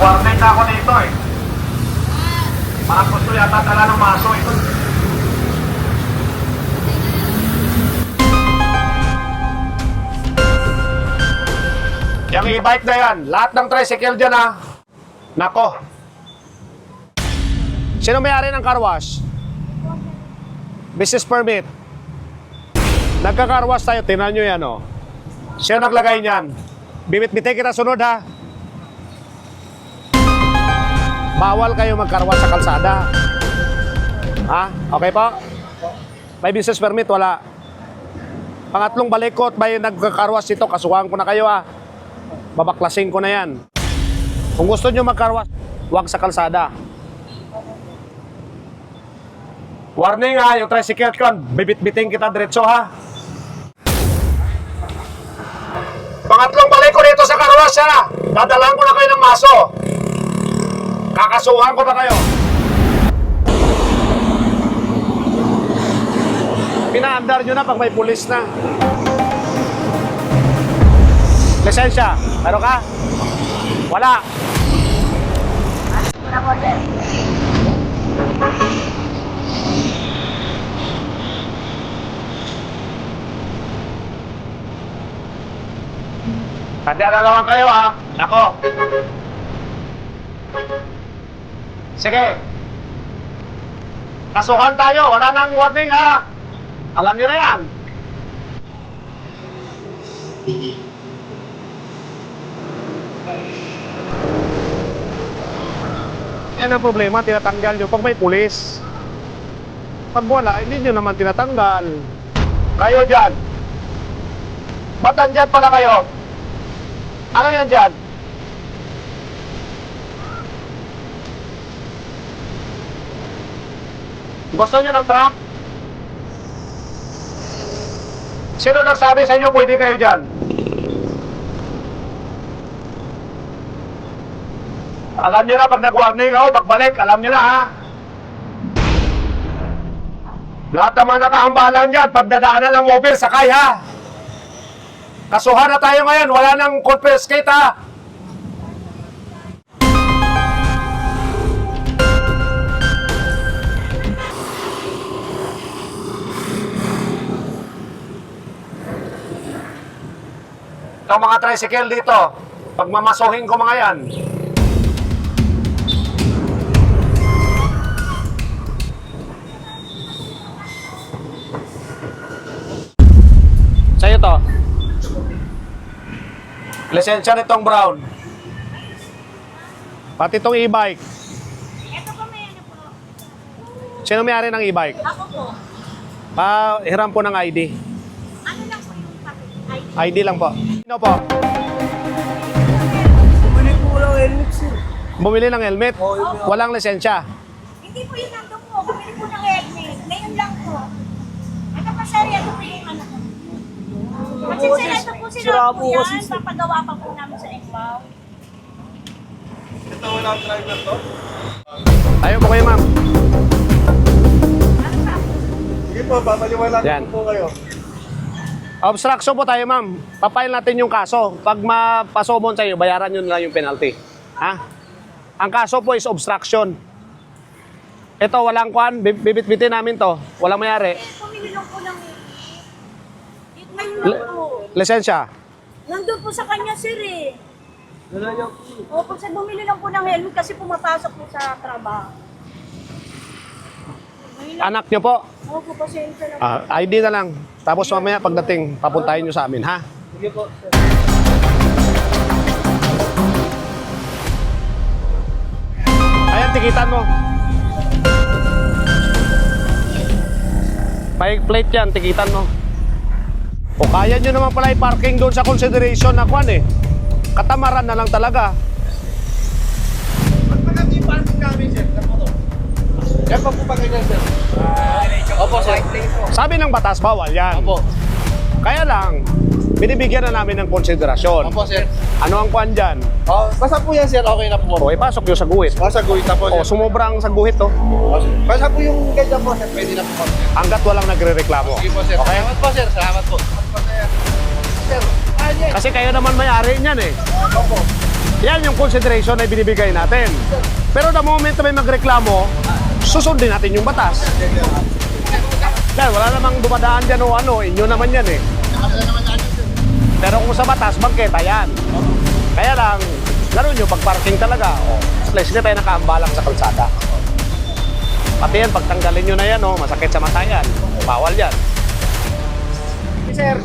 Warning na ako dito eh. Parang gusto yata tala ng maso ito. Yung e-bike na yan, lahat ng tricycle dyan ha. Nako. Sino may-ari ng car wash? Business permit. Nagka-car wash tayo, tingnan nyo yan oh. Sino naglagay niyan? Bibit-bitin kita sunod ha. Bawal kayo mag-car wash sa kalsada. Ha? Okay po? May business permit, wala. Pangatlong balikot, may nagka-car wash dito, kasuhan ko na kayo ha. Babaklasin ko na yan. Kung gusto nyo mag-car wash, huwag sa kalsada. Warning ha, yung tricycle ko, bibit-bitin kita diretso ha. Pangatlong balik ko dito sa car wash ha. Dadalan ko na kayo ng maso. Kakasuhan ko na kayo. Pinaandar nyo na pag may pulis na. Lisensya, meron ka? Wala. Wala po, sir. Tanda na naman kayo ha. Nako. Sige. Kasuhan tayo. Wala nang warning ha. Alam niyo na yan. Yan ang problema, tinatanggal nyo pag may pulis. Pag wala, hindi nyo naman tinatanggal. Kayo dyan. Ba't nandyan pala kayo? Ano yan dyan? Gusto nyo ng truck? Sino nagsabi sa inyo pwede kayo dyan? Alam nyo na pag nag-warning ako, pagbalik, alam nyo na ha? Lahat naman nakahambalan dyan, pagdadaanan ng mobile, sakay ha? Kasuhan na tayo ngayon, wala nang confiscate ha? Itong mga tricycle dito, pagmamasuhin ko mga yan. Sa'yo to. Lisensya nitong brown. Pati itong e-bike. Ito po may ano po. Sino may-ari ng e-bike? Ako po. Hiram po ng ID. Ano lang po yung ID? ID lang po. Sino po? Bumili po ng helmet, sir. Bumili ng helmet? Walang lisensya. Hindi po yun nandun po. Bumili po ng helmet. Ngayon lang po. Ito pa sir, ito po yung ano po. Kasi sir, ito po sila po yan. Papagawa pa po namin sa inbound. Ito wala ang driver to? Ayaw mo kayo, ma'am. Ano pa? Sige po, babaliwanag Yan. po kayo. Obstruction po tayo, ma'am. Papail natin yung kaso. Pag mapasomon sa iyo, bayaran nyo na lang yung penalty. Ha? Ang kaso po is obstruction. Ito, walang kwan. Bibit-bitin namin to. Walang mayari. Pumili lang po ng ngayon lang po. Lisensya. Nandun po sa kanya sir eh. Wala niyo po. Opo, sir, bumili lang po ng helmet kasi pumapasok po sa trabaho. Ngayon lang. Anak nyo po. Opo, pasensya na. ID na lang. Tapos mamaya pagdating, papuntahin nyo sa amin, ha? Sige po, sir. Ayan, tikitan mo. May plate yan, tikitan mo. O kaya nyo naman pala i-parking doon sa consideration na kwan eh. Katamaran na lang talaga. Ba't pa natin yung parking namin, sir? Yan po to. Yan pa po pa ganyan, sir. Opo, sir. Sabi ng batas, bawal yan. Opo. Kaya lang, binibigyan na namin ng konsiderasyon. Opo, sir. Ano ang kwan dyan? Oh, basta po yan, sir. Okay na po. O, ipasok nyo sa guhit. Basta guhit na po, O, sir. sumubrang sa guhit to. Basta po yung ganyan po, sir. Pwede na po, sir. Hanggat walang nagre-reklamo. Sige po, sir. Okay? Salamat po, sir. Salamat po. Sir, Kasi kayo naman may-ari niyan eh. Opo. Yan yung consideration na binibigay natin. Pero the moment na may magreklamo, susundin natin yung batas. Dahil wala namang dumadaan dyan o ano, inyo naman yan eh. Pero kung sa batas, bangketa yan. Kaya lang, laro nyo, pag parking talaga, at least hindi tayo nakaambalang sa kalsada. Pati yan, pagtanggalin nyo na yan, masakit sa mata yan. Bawal yan. Sir,